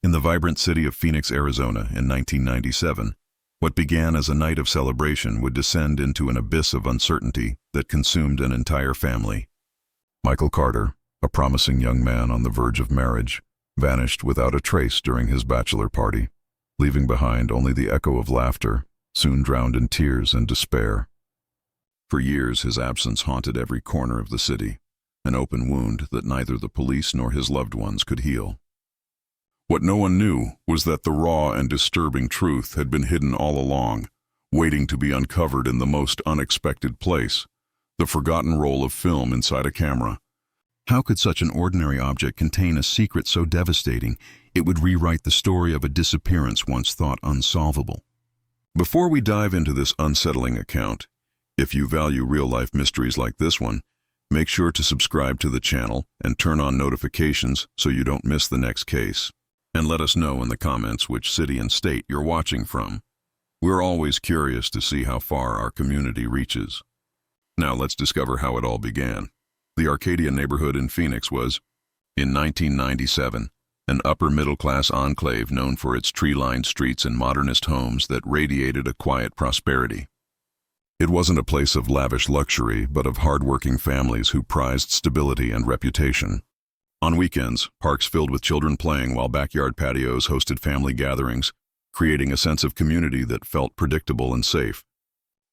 In the vibrant city of Phoenix, Arizona in 1997, what began as a night of celebration would descend into an abyss of uncertainty that consumed an entire family. Michael Carter, a promising young man on the verge of marriage, vanished without a trace during his bachelor party, leaving behind only the echo of laughter, soon drowned in tears and despair. For years, his absence haunted every corner of the city, an open wound that neither the police nor his loved ones could heal. What no one knew was that the raw and disturbing truth had been hidden all along, waiting to be uncovered in the most unexpected place, the forgotten roll of film inside a camera. How could such an ordinary object contain a secret so devastating it would rewrite the story of a disappearance once thought unsolvable? Before we dive into this unsettling account, if you value real-life mysteries like this one, make sure to subscribe to the channel and turn on notifications so you don't miss the next case. And let us know in the comments which city and state you're watching from. We're always curious to see how far our community reaches. Now let's discover how it all began. The Arcadia neighborhood in Phoenix was, in 1997, an upper-middle-class enclave known for its tree-lined streets and modernist homes that radiated a quiet prosperity. It wasn't a place of lavish luxury, but of hard-working families who prized stability and reputation. On weekends, parks filled with children playing while backyard patios hosted family gatherings, creating a sense of community that felt predictable and safe.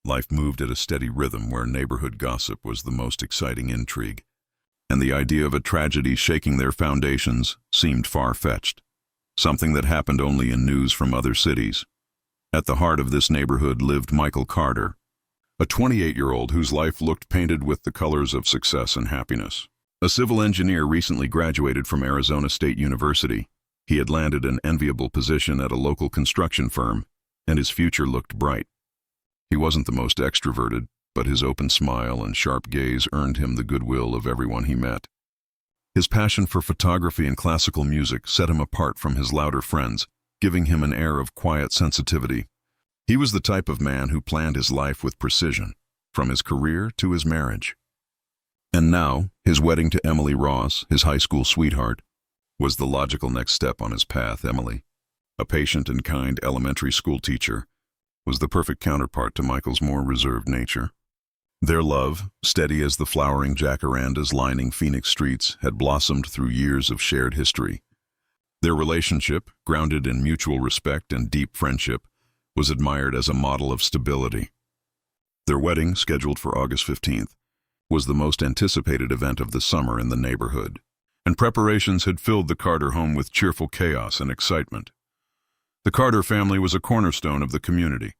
Life moved at a steady rhythm where neighborhood gossip was the most exciting intrigue, and the idea of a tragedy shaking their foundations seemed far-fetched, something that happened only in news from other cities. At the heart of this neighborhood lived Michael Carter, a 28-year-old whose life looked painted with the colors of success and happiness. A civil engineer recently graduated from Arizona State University. He had landed an enviable position at a local construction firm, and his future looked bright. He wasn't the most extroverted, but his open smile and sharp gaze earned him the goodwill of everyone he met. His passion for photography and classical music set him apart from his louder friends, giving him an air of quiet sensitivity. He was the type of man who planned his life with precision, from his career to his marriage. And now, his wedding to Emily Ross, his high school sweetheart, was the logical next step on his path. Emily, a patient and kind elementary school teacher, was the perfect counterpart to Michael's more reserved nature. Their love, steady as the flowering jacarandas lining Phoenix streets, had blossomed through years of shared history. Their relationship, grounded in mutual respect and deep friendship, was admired as a model of stability. Their wedding, scheduled for August 15th, was the most anticipated event of the summer in the neighborhood, and preparations had filled the Carter home with cheerful chaos and excitement. The Carter family was a cornerstone of the community.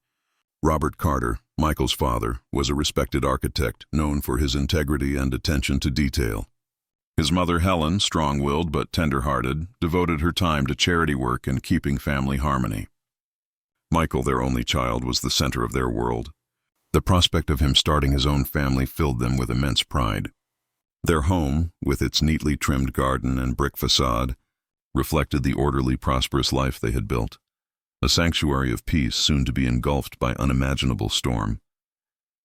Robert Carter, Michael's father, was a respected architect known for his integrity and attention to detail. His mother, Helen, strong-willed but tender-hearted, devoted her time to charity work and keeping family harmony. Michael, their only child, was the center of their world. The prospect of him starting his own family filled them with immense pride. Their home, with its neatly trimmed garden and brick facade, reflected the orderly, prosperous life they had built, a sanctuary of peace soon to be engulfed by unimaginable storm.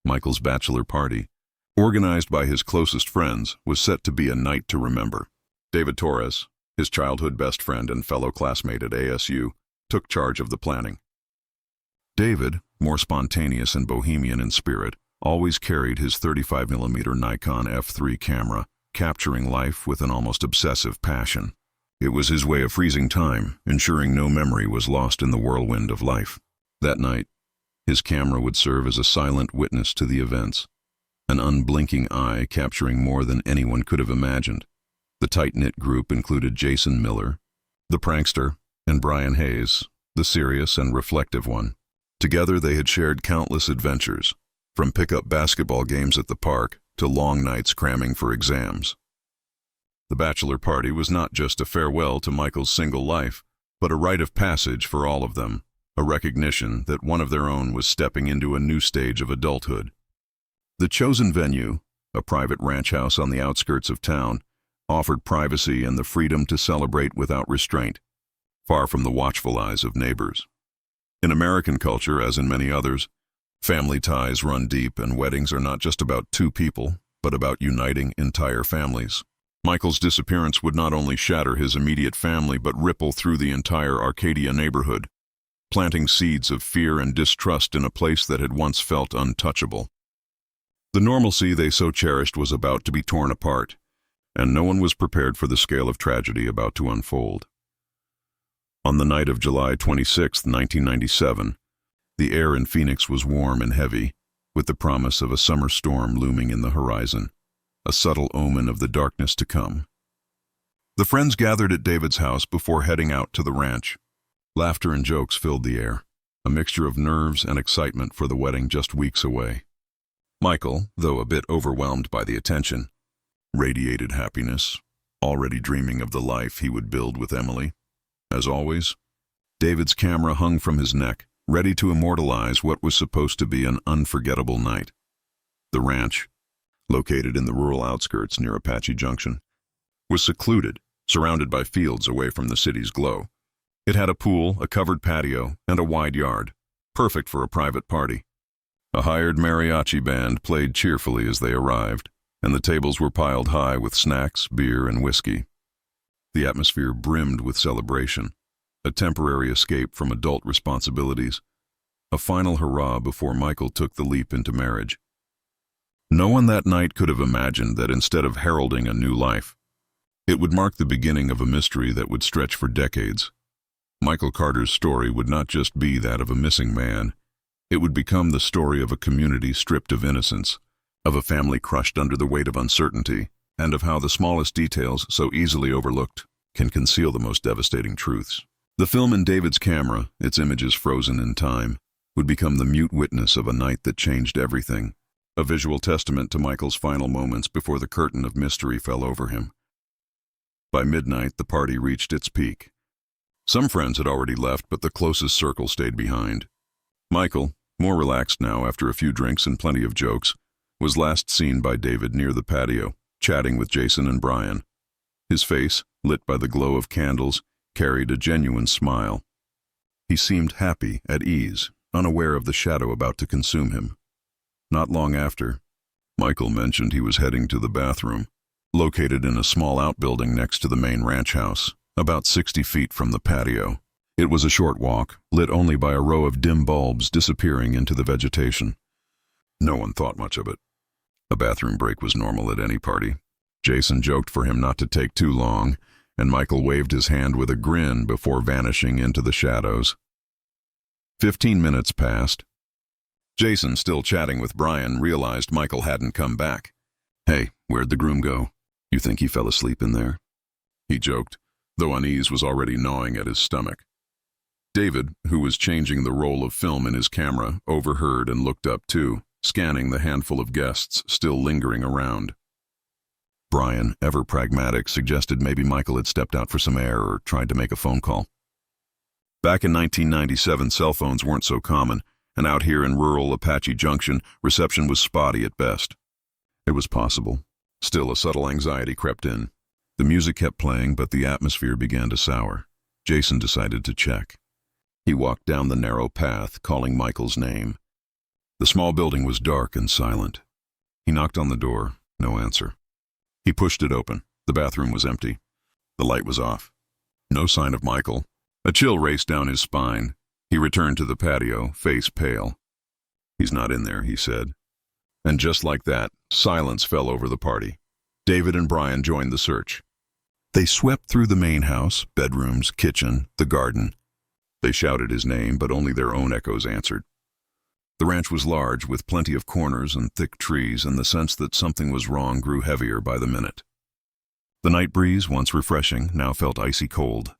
Michael's bachelor party, organized by his closest friends, was set to be a night to remember. David Torres, his childhood best friend and fellow classmate at ASU, took charge of the planning. David, more spontaneous and bohemian in spirit, always carried his 35mm Nikon F3 camera, capturing life with an almost obsessive passion. It was his way of freezing time, ensuring no memory was lost in the whirlwind of life. That night, his camera would serve as a silent witness to the events, an unblinking eye capturing more than anyone could have imagined. The tight-knit group included Jason Miller, the prankster, and Brian Hayes, the serious and reflective one. Together they had shared countless adventures, from pickup basketball games at the park to long nights cramming for exams. The bachelor party was not just a farewell to Michael's single life, but a rite of passage for all of them, a recognition that one of their own was stepping into a new stage of adulthood. The chosen venue, a private ranch house on the outskirts of town, offered privacy and the freedom to celebrate without restraint, far from the watchful eyes of neighbors. In American culture, as in many others, family ties run deep, and weddings are not just about two people, but about uniting entire families. Michael's disappearance would not only shatter his immediate family but ripple through the entire Arcadia neighborhood, planting seeds of fear and distrust in a place that had once felt untouchable. The normalcy they so cherished was about to be torn apart, and no one was prepared for the scale of tragedy about to unfold. On the night of July 26, 1997, the air in Phoenix was warm and heavy, with the promise of a summer storm looming in the horizon, a subtle omen of the darkness to come. The friends gathered at David's house before heading out to the ranch. Laughter and jokes filled the air, a mixture of nerves and excitement for the wedding just weeks away. Michael, though a bit overwhelmed by the attention, radiated happiness, already dreaming of the life he would build with Emily. As always, David's camera hung from his neck, ready to immortalize what was supposed to be an unforgettable night. The ranch, located in the rural outskirts near Apache Junction, was secluded, surrounded by fields away from the city's glow. It had a pool, a covered patio, and a wide yard, perfect for a private party. A hired mariachi band played cheerfully as they arrived, and the tables were piled high with snacks, beer, and whiskey. The atmosphere brimmed with celebration, a temporary escape from adult responsibilities, a final hurrah before Michael took the leap into marriage. No one that night could have imagined that instead of heralding a new life, it would mark the beginning of a mystery that would stretch for decades. Michael Carter's story would not just be that of a missing man, it would become the story of a community stripped of innocence, of a family crushed under the weight of uncertainty, and of how the smallest details, so easily overlooked, can conceal the most devastating truths. The film in David's camera, its images frozen in time, would become the mute witness of a night that changed everything, a visual testament to Michael's final moments before the curtain of mystery fell over him. By midnight, the party reached its peak. Some friends had already left, but the closest circle stayed behind. Michael, more relaxed now after a few drinks and plenty of jokes, was last seen by David near the patio, chatting with Jason and Brian. His face, lit by the glow of candles, carried a genuine smile. He seemed happy, at ease, unaware of the shadow about to consume him. Not long after, Michael mentioned he was heading to the bathroom, located in a small outbuilding next to the main ranch house, about 60 feet from the patio. It was a short walk, lit only by a row of dim bulbs disappearing into the vegetation. No one thought much of it. A bathroom break was normal at any party. Jason joked for him not to take too long, and Michael waved his hand with a grin before vanishing into the shadows. 15 minutes passed. Jason, still chatting with Brian, realized Michael hadn't come back. "Hey, where'd the groom go? You think he fell asleep in there?" he joked, though unease was already gnawing at his stomach. David, who was changing the roll of film in his camera, overheard and looked up too, scanning the handful of guests still lingering around. Brian, ever pragmatic, suggested maybe Michael had stepped out for some air or tried to make a phone call. Back in 1997, cell phones weren't so common, and out here in rural Apache Junction, reception was spotty at best. It was possible. Still, a subtle anxiety crept in. The music kept playing, but the atmosphere began to sour. Jason decided to check. He walked down the narrow path, calling Michael's name. The small building was dark and silent. He knocked on the door, no answer. He pushed it open. The bathroom was empty. The light was off. No sign of Michael. A chill raced down his spine. He returned to the patio, face pale. "He's not in there," he said. And just like that, silence fell over the party. David and Brian joined the search. They swept through the main house, bedrooms, kitchen, the garden. They shouted his name, but only their own echoes answered. The ranch was large, with plenty of corners and thick trees, and the sense that something was wrong grew heavier by the minute. The night breeze, once refreshing, now felt icy cold.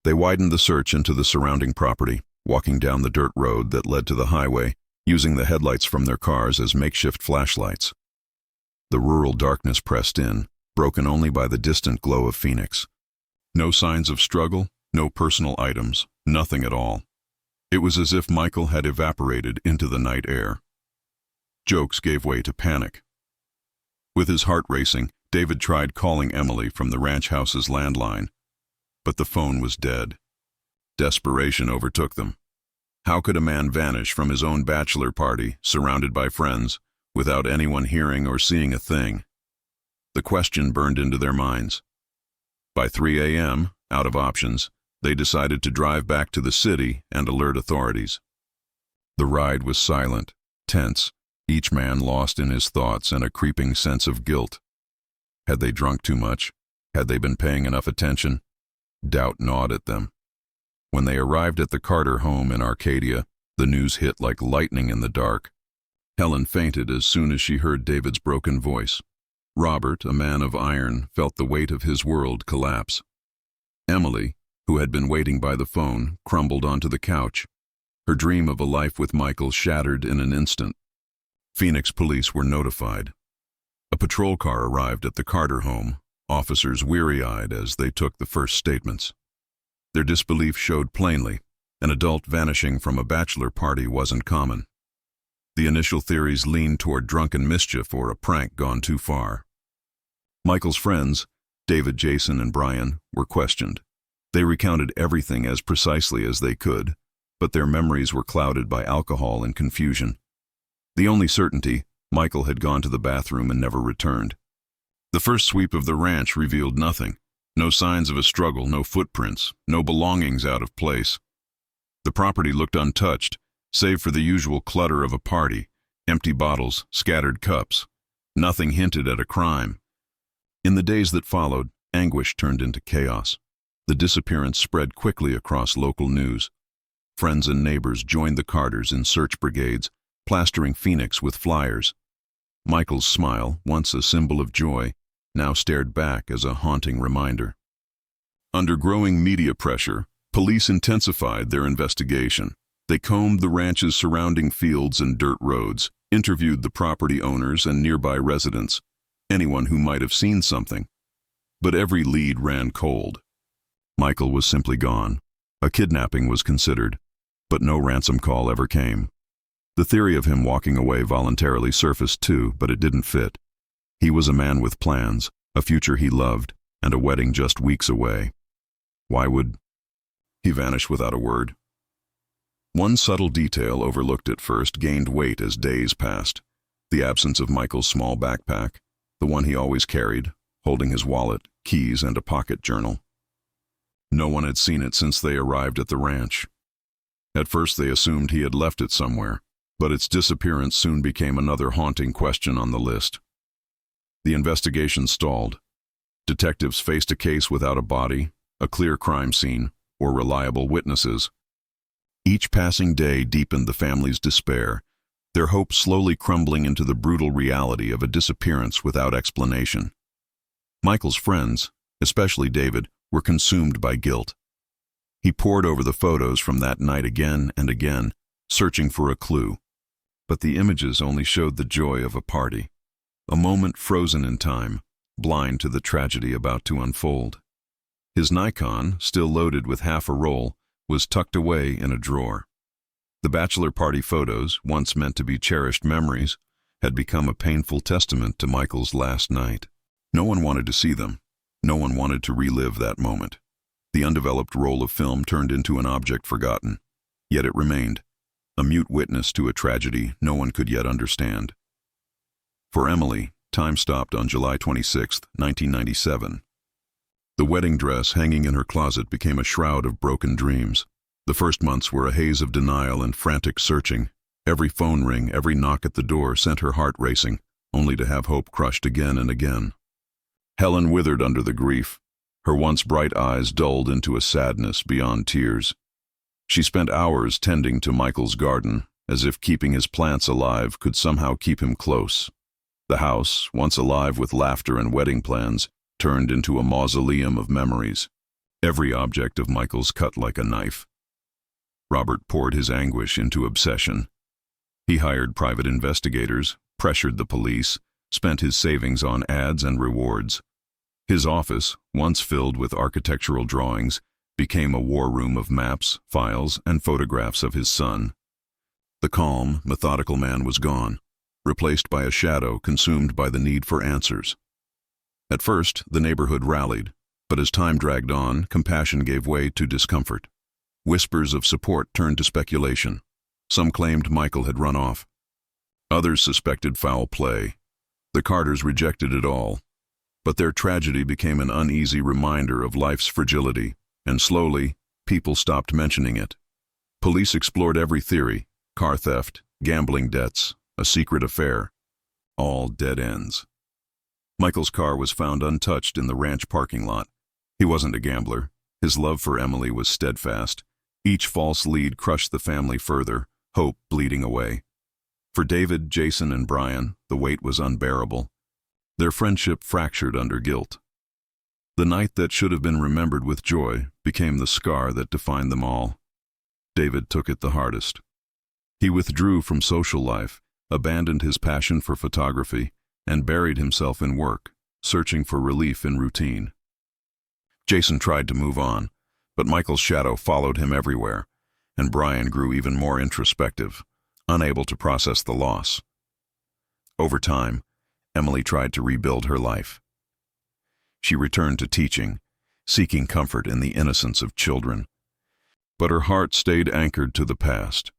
They widened the search into the surrounding property, walking down the dirt road that led to the highway, using the headlights from their cars as makeshift flashlights. The rural darkness pressed in, broken only by the distant glow of Phoenix. No signs of struggle, no personal items, nothing at all. It was as if Michael had evaporated into the night air. Jokes gave way to panic. With his heart racing, David tried calling Emily from the ranch house's landline, but the phone was dead. Desperation overtook them. How could a man vanish from his own bachelor party, surrounded by friends, without anyone hearing or seeing a thing? The question burned into their minds. By 3 a.m., out of options, they decided to drive back to the city and alert authorities. The ride was silent, tense, each man lost in his thoughts and a creeping sense of guilt. Had they drunk too much? Had they been paying enough attention? Doubt gnawed at them. When they arrived at the Carter home in Arcadia, the news hit like lightning in the dark. Helen fainted as soon as she heard David's broken voice. Robert, a man of iron, felt the weight of his world collapse. Emily, who had been waiting by the phone, crumbled onto the couch. Her dream of a life with Michael shattered in an instant. Phoenix police were notified. A patrol car arrived at the Carter home, officers weary-eyed as they took the first statements. Their disbelief showed plainly. An adult vanishing from a bachelor party wasn't common. The initial theories leaned toward drunken mischief or a prank gone too far. Michael's friends, David, Jason, and Brian, were questioned. They recounted everything as precisely as they could, but their memories were clouded by alcohol and confusion. The only certainty, Michael had gone to the bathroom and never returned. The first sweep of the ranch revealed nothing. No signs of a struggle, no footprints, no belongings out of place. The property looked untouched, save for the usual clutter of a party, empty bottles, scattered cups. Nothing hinted at a crime. In the days that followed, anguish turned into chaos. The disappearance spread quickly across local news. Friends and neighbors joined the Carters in search brigades, plastering Phoenix with flyers. Michael's smile, once a symbol of joy, now stared back as a haunting reminder. Under growing media pressure, police intensified their investigation. They combed the ranch's surrounding fields and dirt roads, interviewed the property owners and nearby residents, anyone who might have seen something. But every lead ran cold. Michael was simply gone. A kidnapping was considered, but no ransom call ever came. The theory of him walking away voluntarily surfaced too, but it didn't fit. He was a man with plans, a future he loved, and a wedding just weeks away. Why would he vanish without a word? One subtle detail overlooked at first gained weight as days passed. The absence of Michael's small backpack, the one he always carried, holding his wallet, keys, and a pocket journal. No one had seen it since they arrived at the ranch. At first they assumed he had left it somewhere, but its disappearance soon became another haunting question on the list. The investigation stalled. Detectives faced a case without a body, a clear crime scene, or reliable witnesses. Each passing day deepened the family's despair, their hopes slowly crumbling into the brutal reality of a disappearance without explanation. Michael's friends, especially David, were consumed by guilt. He pored over the photos from that night again and again, searching for a clue. But the images only showed the joy of a party, a moment frozen in time, blind to the tragedy about to unfold. His Nikon, still loaded with half a roll, was tucked away in a drawer. The bachelor party photos, once meant to be cherished memories, had become a painful testament to Michael's last night. No one wanted to see them. No one wanted to relive that moment. The undeveloped roll of film turned into an object forgotten. Yet it remained, a mute witness to a tragedy no one could yet understand. For Emily, time stopped on July 26, 1997. The wedding dress hanging in her closet became a shroud of broken dreams. The first months were a haze of denial and frantic searching. Every phone ring, every knock at the door sent her heart racing, only to have hope crushed again and again. Helen withered under the grief. Her once bright eyes dulled into a sadness beyond tears. She spent hours tending to Michael's garden, as if keeping his plants alive could somehow keep him close. The house, once alive with laughter and wedding plans, turned into a mausoleum of memories. Every object of Michael's cut like a knife. Robert poured his anguish into obsession. He hired private investigators, pressured the police, spent his savings on ads and rewards. His office, once filled with architectural drawings, became a war room of maps, files, and photographs of his son. The calm, methodical man was gone, replaced by a shadow consumed by the need for answers. At first, the neighborhood rallied, but as time dragged on, compassion gave way to discomfort. Whispers of support turned to speculation. Some claimed Michael had run off. Others suspected foul play. The Carters rejected it all. But their tragedy became an uneasy reminder of life's fragility, and slowly, people stopped mentioning it. Police explored every theory: car theft, gambling debts, a secret affair. All dead ends. Michael's car was found untouched in the ranch parking lot. He wasn't a gambler. His love for Emily was steadfast. Each false lead crushed the family further, hope bleeding away. For David, Jason, and Brian, the weight was unbearable. Their friendship fractured under guilt. The night that should have been remembered with joy became the scar that defined them all. David took it the hardest. He withdrew from social life, abandoned his passion for photography, and buried himself in work, searching for relief in routine. Jason tried to move on, but Michael's shadow followed him everywhere, and Brian grew even more introspective, unable to process the loss. Over time, Emily tried to rebuild her life. She returned to teaching, seeking comfort in the innocence of children. But her heart stayed anchored to the past,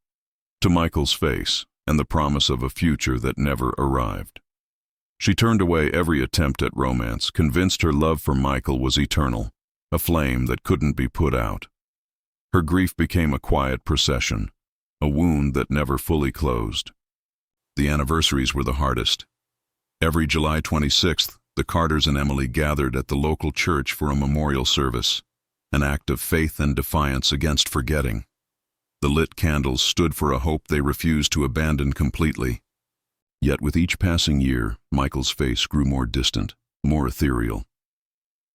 to Michael's face and the promise of a future that never arrived. She turned away every attempt at romance, convinced her love for Michael was eternal, a flame that couldn't be put out. Her grief became a quiet procession, a wound that never fully closed. The anniversaries were the hardest. Every July 26th, the Carters and Emily gathered at the local church for a memorial service, an act of faith and defiance against forgetting. The lit candles stood for a hope they refused to abandon completely. Yet with each passing year, Michael's face grew more distant, more ethereal.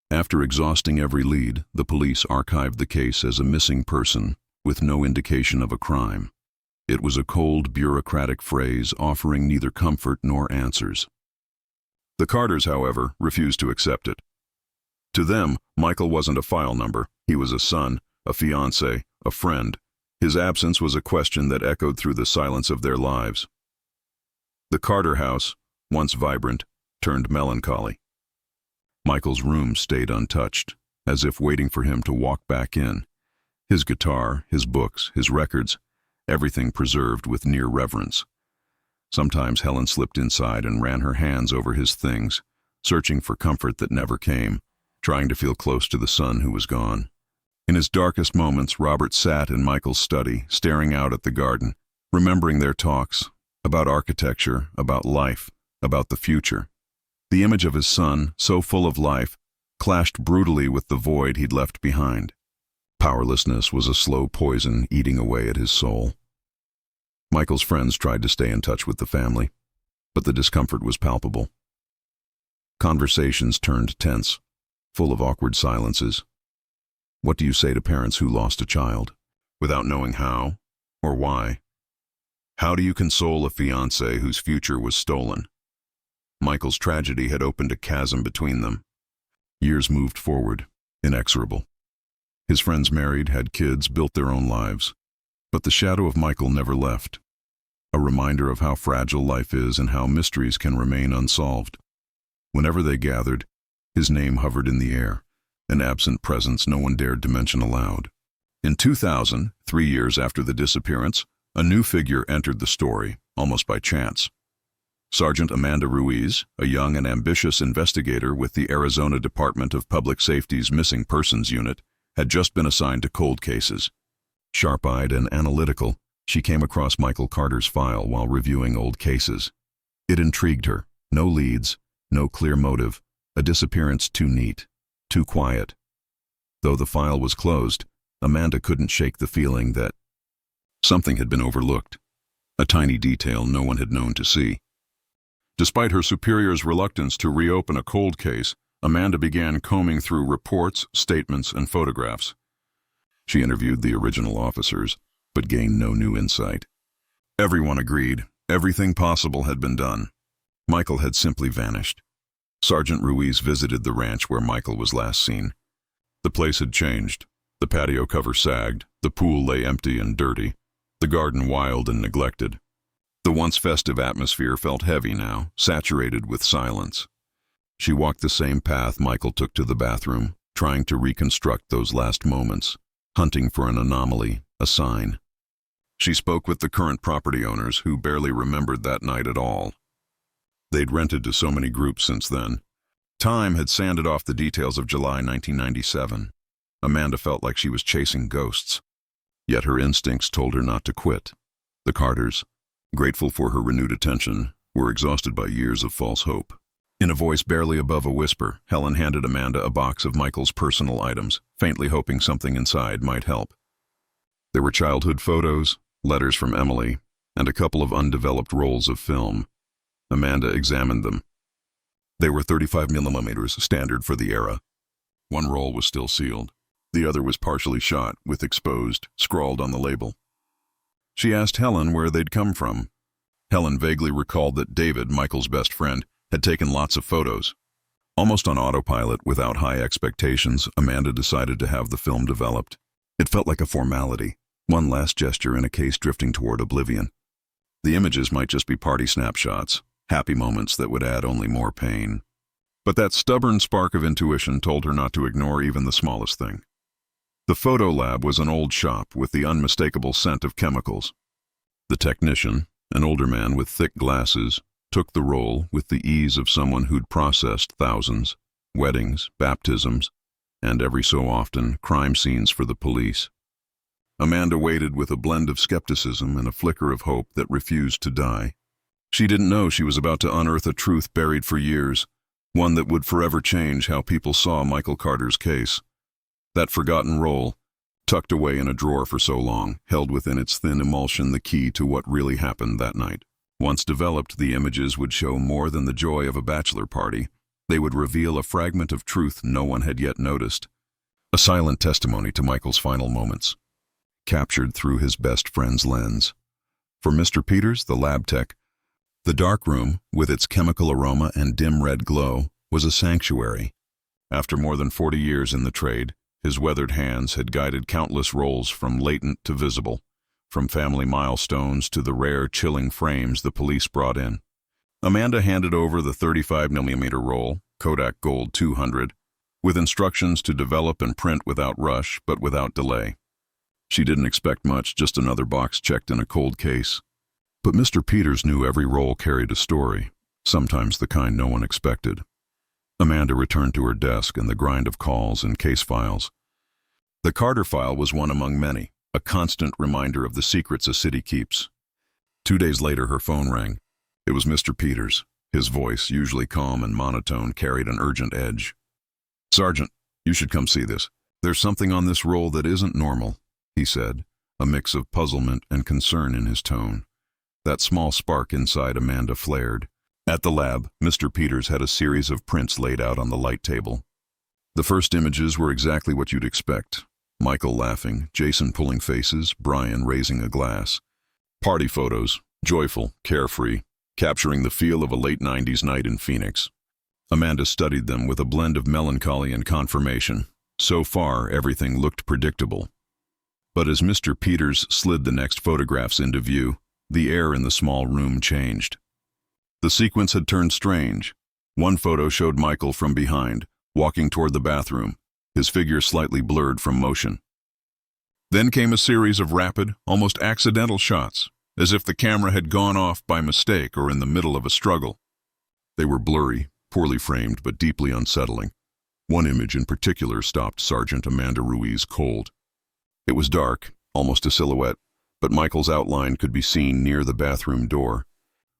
After exhausting every lead, the police archived the case as a missing person, with no indication of a crime. It was a cold, bureaucratic phrase offering neither comfort nor answers. The Carters, however, refused to accept it. To them, Michael wasn't a file number. He was a son, a fiancé, a friend. His absence was a question that echoed through the silence of their lives. The Carter house, once vibrant, turned melancholy. Michael's room stayed untouched, as if waiting for him to walk back in. His guitar, his books, his records, everything preserved with near reverence. Sometimes Helen slipped inside and ran her hands over his things, searching for comfort that never came, trying to feel close to the son who was gone. In his darkest moments, Robert sat in Michael's study, staring out at the garden, remembering their talks about architecture, about life, about the future. The image of his son, so full of life, clashed brutally with the void he'd left behind. Powerlessness was a slow poison eating away at his soul. Michael's friends tried to stay in touch with the family, but the discomfort was palpable. Conversations turned tense, full of awkward silences. What do you say to parents who lost a child, without knowing how or why? How do you console a fiancé whose future was stolen? Michael's tragedy had opened a chasm between them. Years moved forward, inexorable. His friends married, had kids, built their own lives. But the shadow of Michael never left, a reminder of how fragile life is and how mysteries can remain unsolved. Whenever they gathered, his name hovered in the air, an absent presence no one dared to mention aloud. In 2000, 3 years after the disappearance, a new figure entered the story, almost by chance. Sergeant Amanda Ruiz, a young and ambitious investigator with the Arizona Department of Public Safety's Missing Persons Unit, had just been assigned to cold cases. Sharp-eyed and analytical, she came across Michael Carter's file while reviewing old cases. It intrigued her. No leads, no clear motive, a disappearance too neat, too quiet. Though the file was closed, Amanda couldn't shake the feeling that something had been overlooked, a tiny detail no one had known to see. Despite her superior's reluctance to reopen a cold case, Amanda began combing through reports, statements, and photographs. She interviewed the original officers, but gained no new insight. Everyone agreed. Everything possible had been done. Michael had simply vanished. Sergeant Ruiz visited the ranch where Michael was last seen. The place had changed. The patio cover sagged, the pool lay empty and dirty, the garden wild and neglected. The once festive atmosphere felt heavy now, saturated with silence. She walked the same path Michael took to the bathroom, trying to reconstruct those last moments, hunting for an anomaly, a sign. She spoke with the current property owners who barely remembered that night at all. They'd rented to so many groups since then. Time had sanded off the details of July 1997. Amanda felt like she was chasing ghosts. Yet her instincts told her not to quit. The Carters, grateful for her renewed attention, were exhausted by years of false hope. In a voice barely above a whisper, Helen handed Amanda a box of Michael's personal items, faintly hoping something inside might help. There were childhood photos, letters from Emily, and a couple of undeveloped rolls of film. Amanda examined them. They were 35mm, standard for the era. One roll was still sealed. The other was partially shot, with exposed, scrawled on the label. She asked Helen where they'd come from. Helen vaguely recalled that David, Michael's best friend, had taken lots of photos. Almost on autopilot, without high expectations, Amanda decided to have the film developed. It felt like a formality, one last gesture in a case drifting toward oblivion. The images might just be party snapshots, happy moments that would add only more pain. But that stubborn spark of intuition told her not to ignore even the smallest thing. The photo lab was an old shop with the unmistakable scent of chemicals. The technician, an older man with thick glasses, took the role with the ease of someone who'd processed thousands, weddings, baptisms, and every so often, crime scenes for the police. Amanda waited with a blend of skepticism and a flicker of hope that refused to die. She didn't know she was about to unearth a truth buried for years, one that would forever change how people saw Michael Carter's case. That forgotten roll, tucked away in a drawer for so long, held within its thin emulsion the key to what really happened that night. Once developed, the images would show more than the joy of a bachelor party. They would reveal a fragment of truth no one had yet noticed. A silent testimony to Michael's final moments, captured through his best friend's lens. For Mr. Peters, the lab tech, the dark room, with its chemical aroma and dim red glow, was a sanctuary. After more than 40 years in the trade, his weathered hands had guided countless rolls from latent to visible, from family milestones to the rare, chilling frames the police brought in. Amanda handed over the 35mm roll, Kodak Gold 200, with instructions to develop and print without rush, but without delay. She didn't expect much, just another box checked in a cold case. But Mr. Peters knew every roll carried a story, sometimes the kind no one expected. Amanda returned to her desk and the grind of calls and case files. The Carter file was one among many, a constant reminder of the secrets a city keeps. 2 days later, her phone rang. It was Mr. Peters. His voice, usually calm and monotone, carried an urgent edge. "Sergeant, you should come see this. There's something on this roll that isn't normal," he said, a mix of puzzlement and concern in his tone. That small spark inside Amanda flared. At the lab, Mr. Peters had a series of prints laid out on the light table. The first images were exactly what you'd expect. Michael laughing, Jason pulling faces, Brian raising a glass. Party photos, joyful, carefree, capturing the feel of a late 90s night in Phoenix. Amanda studied them with a blend of melancholy and confirmation. So far, everything looked predictable. But as Mr. Peters slid the next photographs into view, the air in the small room changed. The sequence had turned strange. One photo showed Michael from behind, walking toward the bathroom, his figure slightly blurred from motion. Then came a series of rapid, almost accidental shots, as if the camera had gone off by mistake or in the middle of a struggle. They were blurry, poorly framed, but deeply unsettling. One image in particular stopped Sergeant Amanda Ruiz cold. It was dark, almost a silhouette, but Michael's outline could be seen near the bathroom door.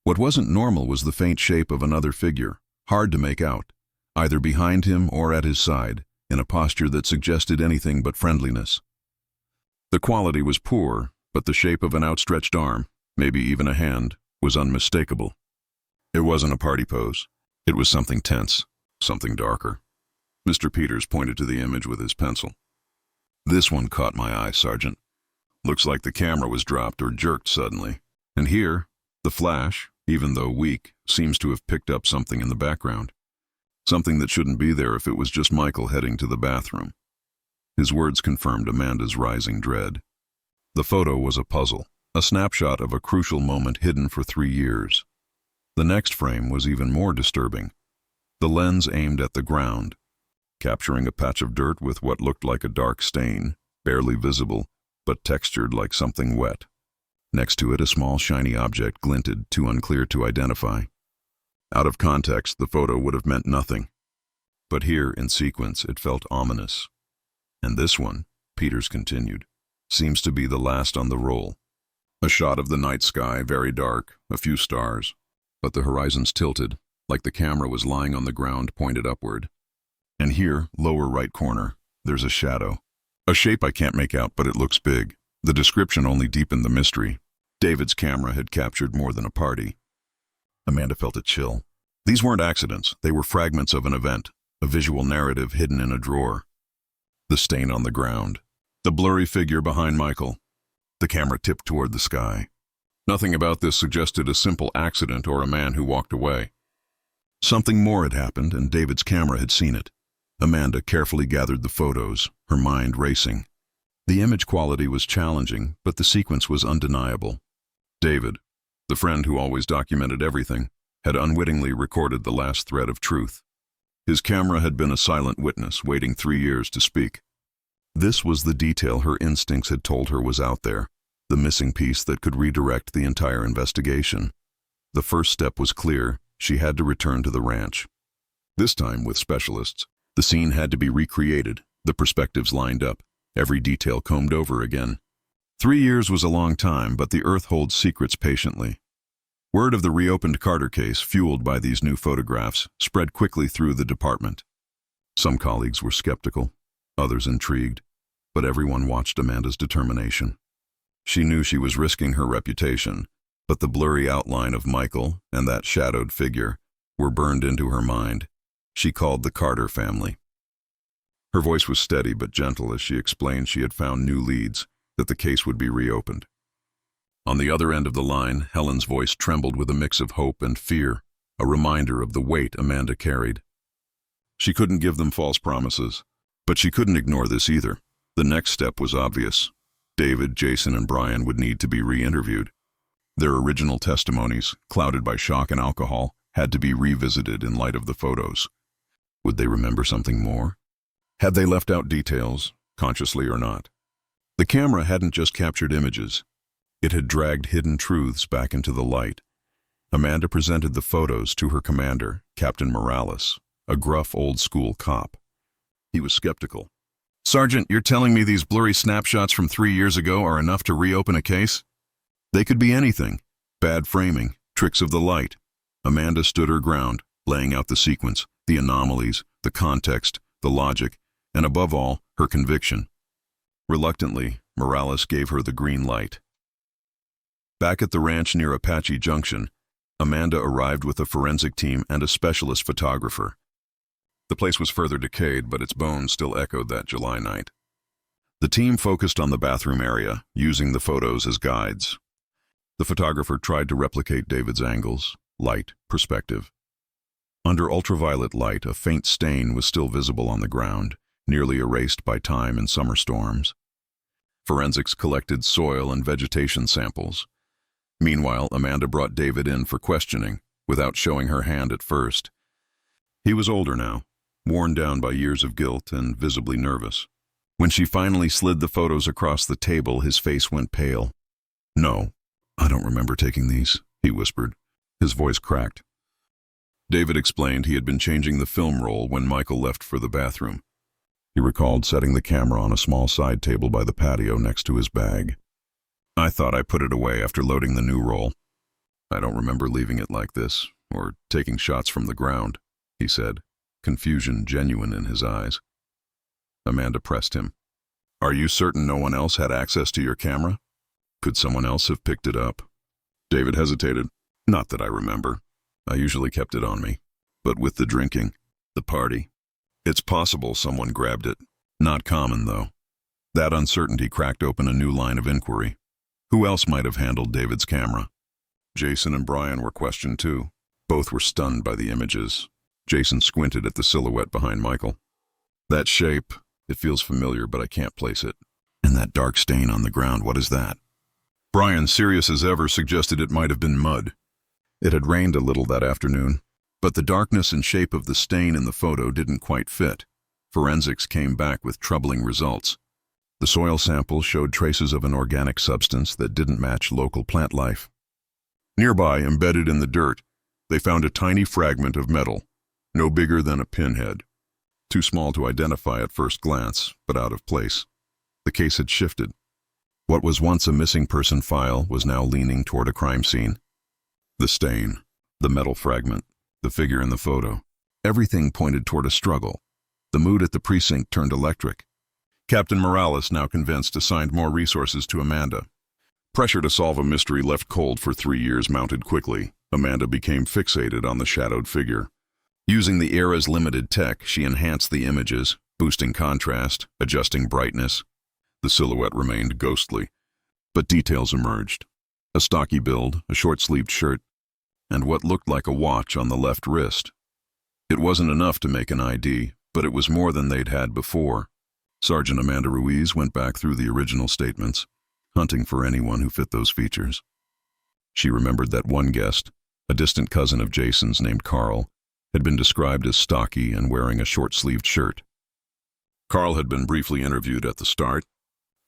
What wasn't normal was the faint shape of another figure, hard to make out, either behind him or at his side, in a posture that suggested anything but friendliness. The quality was poor, but the shape of an outstretched arm, maybe even a hand, was unmistakable. It wasn't a party pose. It was something tense, something darker. Mr. Peters pointed to the image with his pencil. "This one caught my eye, Sergeant. Looks like the camera was dropped or jerked suddenly. And here, the flash, even though weak, seems to have picked up something in the background. Something that shouldn't be there if it was just Michael heading to the bathroom." His words confirmed Amanda's rising dread. The photo was a puzzle, a snapshot of a crucial moment hidden for 3 years. The next frame was even more disturbing. The lens aimed at the ground, capturing a patch of dirt with what looked like a dark stain, barely visible, but textured like something wet. Next to it, a small shiny object glinted, too unclear to identify. Out of context, the photo would have meant nothing. But here, in sequence, it felt ominous. And this one, Peters continued, seems to be the last on the roll. A shot of the night sky, very dark, a few stars. But the horizon's tilted, like the camera was lying on the ground pointed upward. And here, lower right corner, there's a shadow. A shape I can't make out, but it looks big. The description only deepened the mystery. David's camera had captured more than a party. Amanda felt a chill. These weren't accidents, they were fragments of an event, a visual narrative hidden in a drawer. The stain on the ground. The blurry figure behind Michael. The camera tipped toward the sky. Nothing about this suggested a simple accident or a man who walked away. Something more had happened, and David's camera had seen it. Amanda carefully gathered the photos, her mind racing. The image quality was challenging, but the sequence was undeniable. David, the friend who always documented everything, had unwittingly recorded the last thread of truth. His camera had been a silent witness, waiting 3 years to speak. This was the detail her instincts had told her was out there, the missing piece that could redirect the entire investigation. The first step was clear. She had to return to the ranch. This time with specialists. The scene had to be recreated, the perspectives lined up, every detail combed over again. 3 years was a long time, but the earth holds secrets patiently. Word of the reopened Carter case, fueled by these new photographs, spread quickly through the department. Some colleagues were skeptical, others intrigued, but everyone watched Amanda's determination. She knew she was risking her reputation, but the blurry outline of Michael and that shadowed figure were burned into her mind. She called the Carter family. Her voice was steady but gentle as she explained she had found new leads, that the case would be reopened. On the other end of the line, Helen's voice trembled with a mix of hope and fear, a reminder of the weight Amanda carried. She couldn't give them false promises, but she couldn't ignore this either. The next step was obvious. David, Jason, and Brian would need to be re-interviewed. Their original testimonies, clouded by shock and alcohol, had to be revisited in light of the photos. Would they remember something more? Had they left out details, consciously or not? The camera hadn't just captured images. It had dragged hidden truths back into the light. Amanda presented the photos to her commander, Captain Morales, a gruff old-school cop. He was skeptical. "Sergeant, you're telling me these blurry snapshots from 3 years ago are enough to reopen a case?" They could be anything. Bad framing, tricks of the light. Amanda stood her ground, laying out the sequence, the anomalies, the context, the logic, and above all, her conviction. Reluctantly, Morales gave her the green light. Back at the ranch near Apache Junction, Amanda arrived with a forensic team and a specialist photographer. The place was further decayed, but its bones still echoed that July night. The team focused on the bathroom area, using the photos as guides. The photographer tried to replicate David's angles, light, perspective. Under ultraviolet light, a faint stain was still visible on the ground, nearly erased by time and summer storms. Forensics collected soil and vegetation samples. Meanwhile, Amanda brought David in for questioning, without showing her hand at first. He was older now, worn down by years of guilt and visibly nervous. When she finally slid the photos across the table, his face went pale. "No, I don't remember taking these," he whispered. His voice cracked. David explained he had been changing the film roll when Michael left for the bathroom. He recalled setting the camera on a small side table by the patio next to his bag. "I thought I put it away after loading the new roll. I don't remember leaving it like this, or taking shots from the ground," he said, confusion genuine in his eyes. Amanda pressed him. "Are you certain no one else had access to your camera? Could someone else have picked it up?" David hesitated. "Not that I remember. I usually kept it on me. But with the drinking, the party, it's possible someone grabbed it. Not common, though." That uncertainty cracked open a new line of inquiry. Who else might have handled David's camera? Jason and Brian were questioned too. Both were stunned by the images. Jason squinted at the silhouette behind Michael. "That shape, it feels familiar, but I can't place it. And that dark stain on the ground, what is that?" Brian, serious as ever, suggested it might have been mud. It had rained a little that afternoon, but the darkness and shape of the stain in the photo didn't quite fit. Forensics came back with troubling results. The soil sample showed traces of an organic substance that didn't match local plant life. Nearby, embedded in the dirt, they found a tiny fragment of metal, no bigger than a pinhead. too small to identify at first glance, but out of place. The case had shifted. What was once a missing person file was now leaning toward a crime scene. The stain, the metal fragment, the figure in the photo. Everything pointed toward a struggle. The mood at the precinct turned electric. Captain Morales, now convinced, assigned more resources to Amanda. Pressure to solve a mystery left cold for 3 years mounted quickly. Amanda became fixated on the shadowed figure. Using the era's limited tech, she enhanced the images, boosting contrast, adjusting brightness. The silhouette remained ghostly, but details emerged. A stocky build, a short-sleeved shirt, and what looked like a watch on the left wrist. It wasn't enough to make an ID, but it was more than they'd had before. Sergeant Amanda Ruiz went back through the original statements, hunting for anyone who fit those features. She remembered that one guest, a distant cousin of Jason's named Carl, had been described as stocky and wearing a short-sleeved shirt. Carl had been briefly interviewed at the start,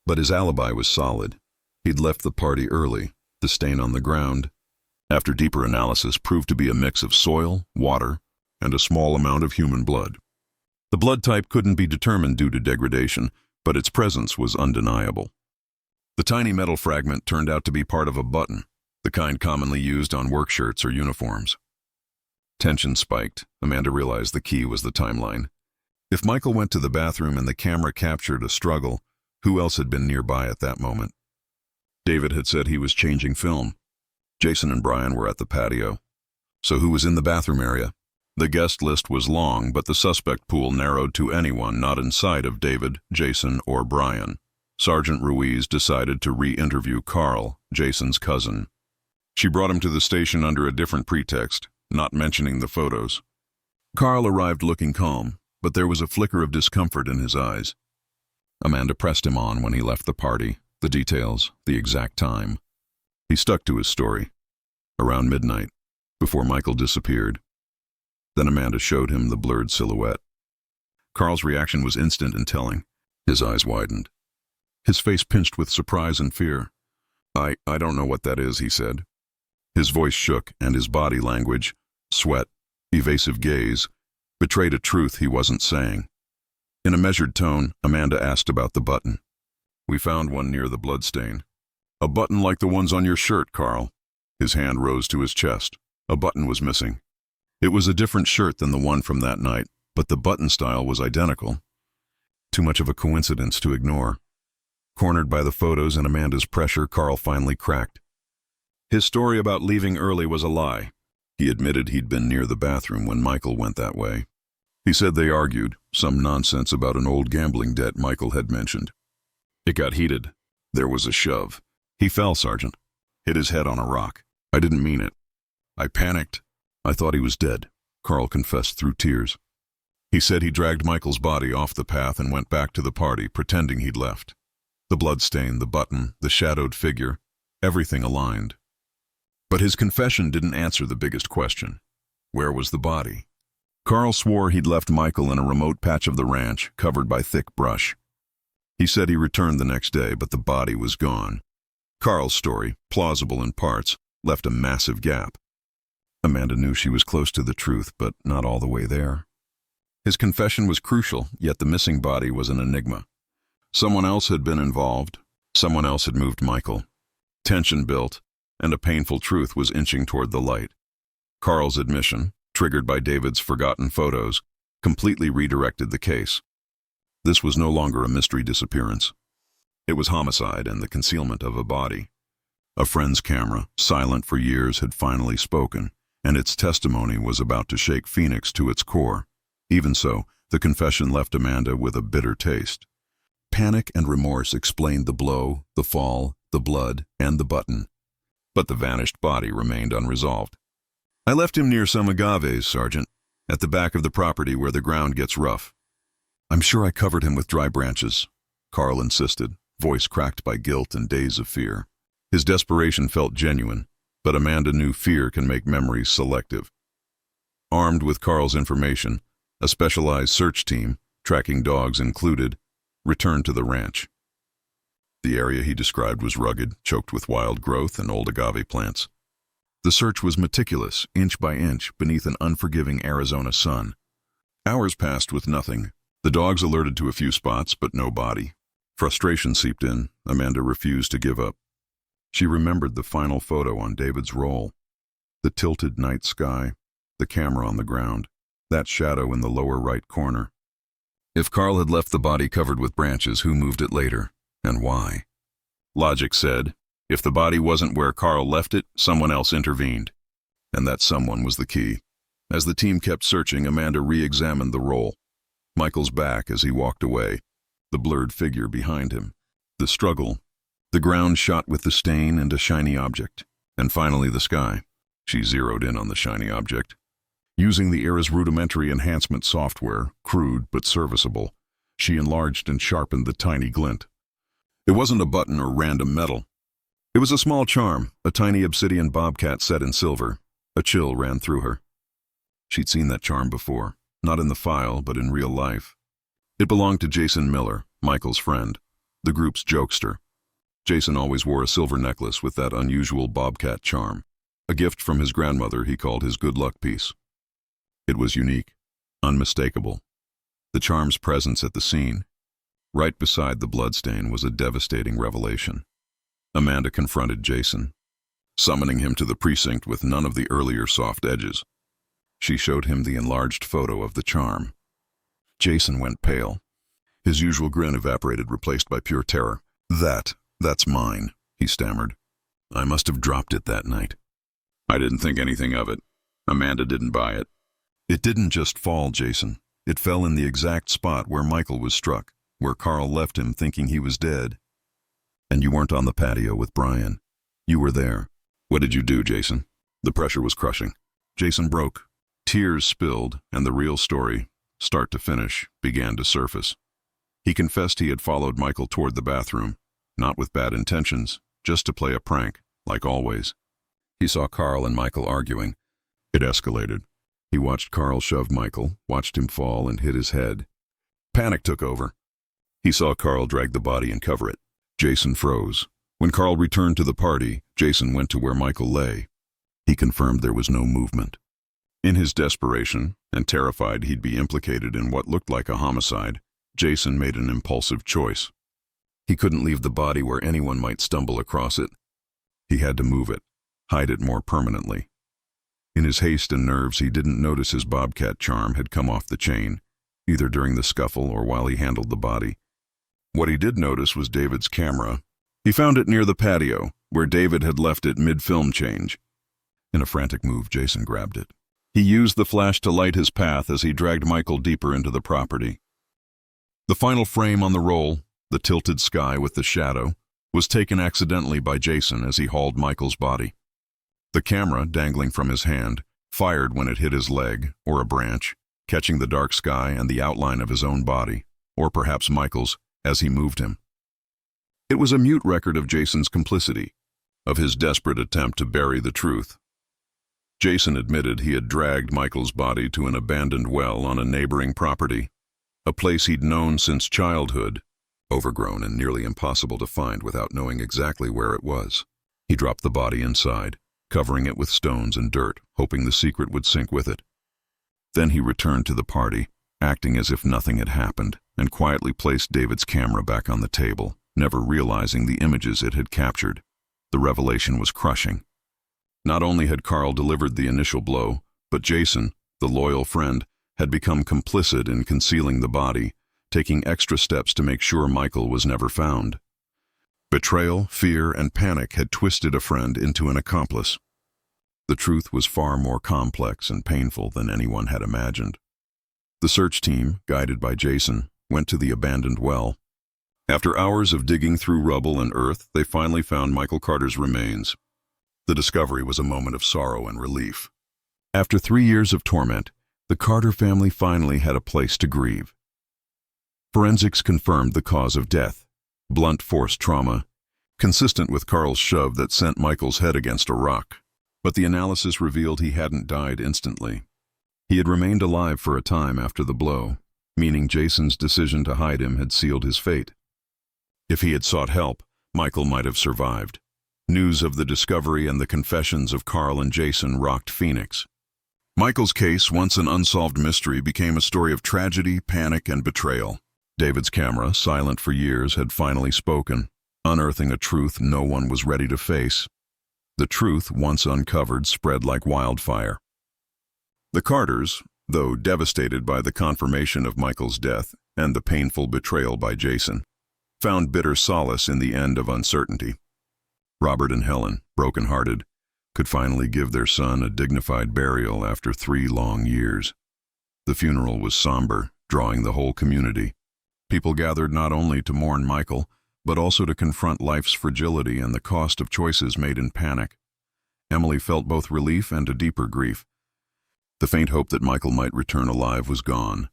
but his alibi was solid. He'd left the party early. The stain on the ground, after deeper analysis, proved to be a mix of soil, water, and a small amount of human blood. The blood type couldn't be determined due to degradation, but its presence was undeniable. The tiny metal fragment turned out to be part of a button, the kind commonly used on work shirts or uniforms. Tension spiked. Amanda realized the key was the timeline. If Michael went to the bathroom and the camera captured a struggle, who else had been nearby at that moment? David had said he was changing film. Jason and Brian were at the patio. So who was in the bathroom area? The guest list was long, but the suspect pool narrowed to anyone not in sight of David, Jason, or Brian. Sergeant Ruiz decided to re-interview Carl, Jason's cousin. She brought him to the station under a different pretext, not mentioning the photos. Carl arrived looking calm, but there was a flicker of discomfort in his eyes. Amanda pressed him on when he left the party, the details, the exact time. He stuck to his story. Around midnight, before Michael disappeared. Then Amanda showed him the blurred silhouette. Carl's reaction was instant and telling. His eyes widened. His face pinched with surprise and fear. I don't know what that is, he said. His voice shook, and his body language, sweat, evasive gaze, betrayed a truth he wasn't saying. In a measured tone, Amanda asked about the button. We found one near the bloodstain. A button like the ones on your shirt, Carl. His hand rose to his chest. A button was missing. It was a different shirt than the one from that night, but the button style was identical. Too much of a coincidence to ignore. Cornered by the photos and Amanda's pressure, Carl finally cracked. His story about leaving early was a lie. He admitted he'd been near the bathroom when Michael went that way. He said they argued, some nonsense about an old gambling debt Michael had mentioned. It got heated. There was a shove. He fell, Sergeant. Hit his head on a rock. I didn't mean it. I panicked. I thought he was dead, Carl confessed through tears. He said he dragged Michael's body off the path and went back to the party, pretending he'd left. The bloodstain, the button, the shadowed figure, everything aligned. But his confession didn't answer the biggest question. Where was the body? Carl swore he'd left Michael in a remote patch of the ranch, covered by thick brush. He said he returned the next day, but the body was gone. Carl's story, plausible in parts, left a massive gap. Amanda knew she was close to the truth, but not all the way there. His confession was crucial, yet the missing body was an enigma. Someone else had been involved. Someone else had moved Michael. Tension built, and a painful truth was inching toward the light. Carl's admission, triggered by David's forgotten photos, completely redirected the case. This was no longer a mystery disappearance. It was homicide and the concealment of a body. A friend's camera, silent for years, had finally spoken, and its testimony was about to shake Phoenix to its core. Even so, the confession left Amanda with a bitter taste. Panic and remorse explained the blow, the fall, the blood, and the button. But the vanished body remained unresolved. I left him near some agaves, Sergeant, at the back of the property where the ground gets rough. I'm sure I covered him with dry branches, Carl insisted, voice cracked by guilt and days of fear. His desperation felt genuine, but Amanda knew fear can make memories selective. Armed with Carl's information, a specialized search team, tracking dogs included, returned to the ranch. The area he described was rugged, choked with wild growth and old agave plants. The search was meticulous, inch by inch, beneath an unforgiving Arizona sun. Hours passed with nothing, The dogs alerted to a few spots, but no body. Frustration seeped in. Amanda refused to give up. She remembered the final photo on David's roll. The tilted night sky, the camera on the ground, that shadow in the lower right corner. If Carl had left the body covered with branches, who moved it later, and why? Logic said, if the body wasn't where Carl left it, someone else intervened. And that someone was the key. As the team kept searching, Amanda re-examined the roll. Michael's back as he walked away, the blurred figure behind him, the struggle, the ground shot with the stain and a shiny object, and finally the sky. She zeroed in on the shiny object. Using the era's rudimentary enhancement software, crude but serviceable, she enlarged and sharpened the tiny glint. It wasn't a button or random metal. It was a small charm, a tiny obsidian bobcat set in silver. A chill ran through her. She'd seen that charm before, not in the file, but in real life. It belonged to Jason Miller, Michael's friend, the group's jokester. Jason always wore a silver necklace with that unusual bobcat charm, a gift from his grandmother he called his good luck piece. It was unique, unmistakable. The charm's presence at the scene, right beside the bloodstain, was a devastating revelation. Amanda confronted Jason, summoning him to the precinct with none of the earlier soft edges. She showed him the enlarged photo of the charm. Jason went pale. His usual grin evaporated, replaced by pure terror. That's mine," he stammered. "I must have dropped it that night." "I didn't think anything of it. Amanda didn't buy it." "It didn't just fall, Jason. It fell in the exact spot where Michael was struck, where Carl left him thinking he was dead. And you weren't on the patio with Brian. You were there." "What did you do, Jason?" The pressure was crushing. Jason broke. Tears spilled, and the real story, start to finish, began to surface. He confessed he had followed Michael toward the bathroom, not with bad intentions, just to play a prank, like always. He saw Carl and Michael arguing. It escalated. He watched Carl shove Michael, watched him fall and hit his head. Panic took over. He saw Carl drag the body and cover it. Jason froze. When Carl returned to the party, Jason went to where Michael lay. He confirmed there was no movement. In his desperation, and terrified he'd be implicated in what looked like a homicide, Jason made an impulsive choice. He couldn't leave the body where anyone might stumble across it. He had to move it, hide it more permanently. In his haste and nerves, he didn't notice his bobcat charm had come off the chain, either during the scuffle or while he handled the body. What he did notice was David's camera. He found it near the patio, where David had left it mid-film change. In a frantic move, Jason grabbed it. He used the flash to light his path as he dragged Michael deeper into the property. The final frame on the roll, the tilted sky with the shadow, was taken accidentally by Jason as he hauled Michael's body. The camera, dangling from his hand, fired when it hit his leg, or a branch, catching the dark sky and the outline of his own body, or perhaps Michael's, as he moved him. It was a mute record of Jason's complicity, of his desperate attempt to bury the truth. Jason admitted he had dragged Michael's body to an abandoned well on a neighboring property, a place he'd known since childhood, overgrown and nearly impossible to find without knowing exactly where it was. He dropped the body inside, covering it with stones and dirt, hoping the secret would sink with it. Then he returned to the party, acting as if nothing had happened, and quietly placed David's camera back on the table, never realizing the images it had captured. The revelation was crushing. Not only had Carl delivered the initial blow, but Jason, the loyal friend, had become complicit in concealing the body, taking extra steps to make sure Michael was never found. Betrayal, fear, and panic had twisted a friend into an accomplice. The truth was far more complex and painful than anyone had imagined. The search team, guided by Jason, went to the abandoned well. After hours of digging through rubble and earth, they finally found Michael Carter's remains. The discovery was a moment of sorrow and relief. After 3 years of torment, the Carter family finally had a place to grieve. Forensics confirmed the cause of death, blunt force trauma, consistent with Carl's shove that sent Michael's head against a rock. But the analysis revealed he hadn't died instantly. He had remained alive for a time after the blow, meaning Jason's decision to hide him had sealed his fate. If he had sought help, Michael might have survived. News of the discovery and the confessions of Carl and Jason rocked Phoenix. Michael's case, once an unsolved mystery, became a story of tragedy, panic, and betrayal. David's camera, silent for years, had finally spoken, unearthing a truth no one was ready to face. The truth, once uncovered, spread like wildfire. The Carters, though devastated by the confirmation of Michael's death and the painful betrayal by Jason, found bitter solace in the end of uncertainty. Robert and Helen, broken-hearted, could finally give their son a dignified burial after 3 long years. The funeral was somber, drawing the whole community. People gathered not only to mourn Michael, but also to confront life's fragility and the cost of choices made in panic. Emily felt both relief and a deeper grief. The faint hope that Michael might return alive was gone.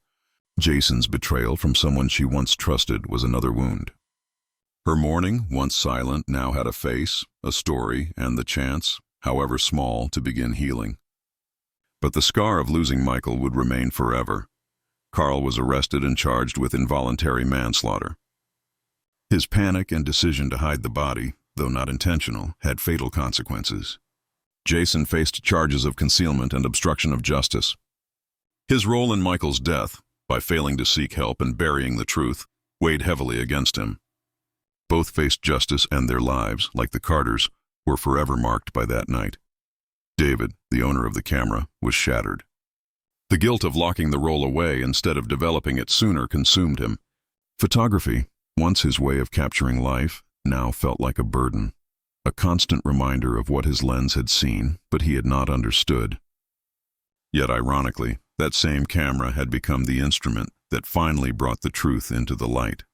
Jason's betrayal from someone she once trusted was another wound. Her mourning, once silent, now had a face, a story, and the chance, however small, to begin healing. But the scar of losing Michael would remain forever. Carl was arrested and charged with involuntary manslaughter. His panic and decision to hide the body, though not intentional, had fatal consequences. Jason faced charges of concealment and obstruction of justice. His role in Michael's death, by failing to seek help and burying the truth, weighed heavily against him. Both faced justice, and their lives, like the Carters, were forever marked by that night. David, the owner of the camera, was shattered. The guilt of locking the roll away instead of developing it sooner consumed him. Photography, once his way of capturing life, now felt like a burden, a constant reminder of what his lens had seen, but he had not understood. Yet ironically, that same camera had become the instrument that finally brought the truth into the light.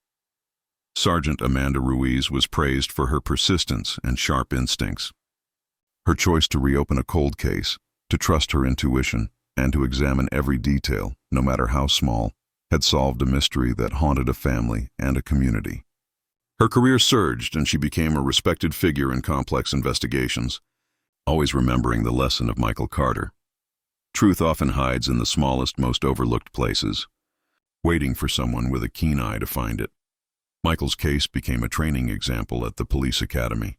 Sergeant Amanda Ruiz was praised for her persistence and sharp instincts. Her choice to reopen a cold case, to trust her intuition, and to examine every detail, no matter how small, had solved a mystery that haunted a family and a community. Her career surged, and she became a respected figure in complex investigations, always remembering the lesson of Michael Carter. Truth often hides in the smallest, most overlooked places, waiting for someone with a keen eye to find it. Michael's case became a training example at the police academy,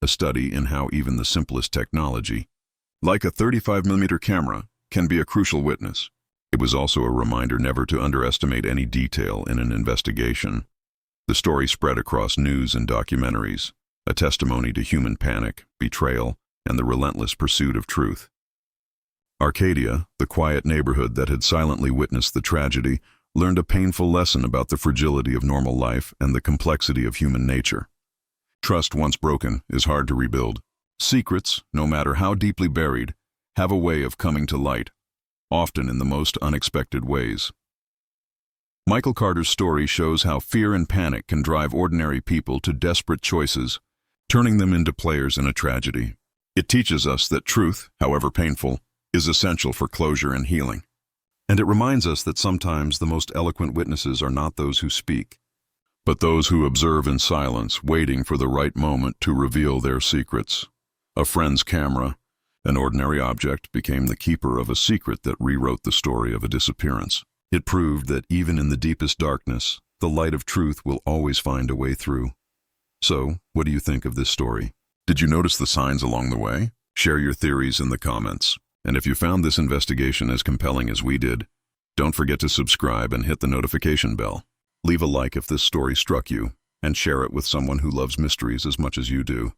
a study in how even the simplest technology, like a 35mm camera, can be a crucial witness. It was also a reminder never to underestimate any detail in an investigation. The story spread across news and documentaries, a testimony to human panic, betrayal, and the relentless pursuit of truth. Arcadia, the quiet neighborhood that had silently witnessed the tragedy, learned a painful lesson about the fragility of normal life and the complexity of human nature. Trust once broken is hard to rebuild. Secrets, no matter how deeply buried, have a way of coming to light, often in the most unexpected ways. Michael Carter's story shows how fear and panic can drive ordinary people to desperate choices, turning them into players in a tragedy. It teaches us that truth, however painful, is essential for closure and healing. And it reminds us that sometimes the most eloquent witnesses are not those who speak, but those who observe in silence, waiting for the right moment to reveal their secrets. A friend's camera, an ordinary object, became the keeper of a secret that rewrote the story of a disappearance. It proved that even in the deepest darkness, the light of truth will always find a way through. So, what do you think of this story? Did you notice the signs along the way? Share your theories in the comments. And if you found this investigation as compelling as we did, don't forget to subscribe and hit the notification bell. Leave a like if this story struck you, and share it with someone who loves mysteries as much as you do.